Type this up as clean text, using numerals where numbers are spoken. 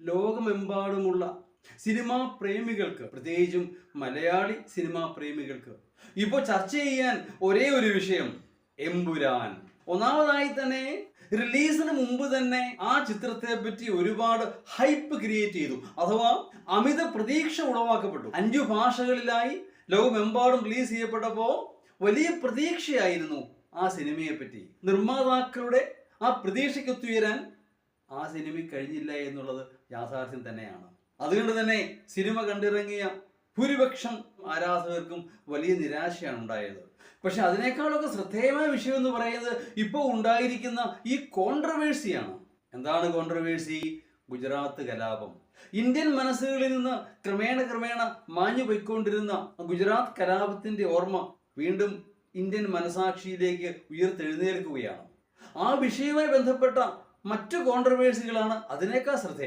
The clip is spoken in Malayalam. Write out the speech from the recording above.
ലോകമെമ്പാടുമുള്ള സിനിമാ പ്രേമികൾക്ക്, പ്രത്യേകിച്ചും മലയാളി സിനിമാ പ്രേമികൾക്ക് ഇപ്പോൾ ചർച്ച ചെയ്യാൻ ഒരേ ഒരു വിഷയം എമ്പുരാൻ. ഒന്നാമതായി തന്നെ റിലീസിന് മുമ്പ് തന്നെ ആ ചിത്രത്തെ പറ്റി ഒരുപാട് ഹൈപ്പ് ക്രിയേറ്റ് ചെയ്തു, അഥവാ അമിത പ്രതീക്ഷ ഉളവാക്കപ്പെട്ടു. 5 ഭാഷകളിലായി ലോകമെമ്പാടും റിലീസ് ചെയ്യപ്പെട്ടപ്പോൾ വലിയ പ്രതീക്ഷയായിരുന്നു ആ സിനിമയെ പറ്റി. നിർമ്മാതാക്കളുടെ ആ പ്രതീക്ഷയ്ക്കൊത്തുയരാൻ ആ സിനിമയ്ക്ക് കഴിഞ്ഞില്ല എന്നുള്ളത് യാഥാർത്ഥ്യം തന്നെയാണ്. അതുകൊണ്ട് തന്നെ സിനിമ കണ്ടിറങ്ങിയ ഭൂരിപക്ഷം ആരാധകർക്കും വലിയ നിരാശയാണ് ഉണ്ടായത്. പക്ഷെ അതിനേക്കാളൊക്കെ ശ്രദ്ധേയമായ വിഷയം എന്ന് പറയുന്നത് ഇപ്പോൾ ഉണ്ടായിരിക്കുന്ന ഈ കോൺട്രവേഴ്സിയാണ്. എന്താണ് കോൺട്രവേഴ്സി? ഗുജറാത്ത് കലാപം. ഇന്ത്യൻ മനസ്സുകളിൽ നിന്ന് ക്രമേണ മാഞ്ഞു പോയിക്കൊണ്ടിരുന്ന ഗുജറാത്ത് കലാപത്തിന്റെ ഓർമ്മ വീണ്ടും ഇന്ത്യൻ മനസാക്ഷിയിലേക്ക് ഉയർത്തെഴുന്നേൽക്കുകയാണ്. ആ വിഷയവുമായി ബന്ധപ്പെട്ട മറ്റു കോൺട്രവേഴ്സികളാണ് അതിനേക്കാൾ ശ്രദ്ധേയം.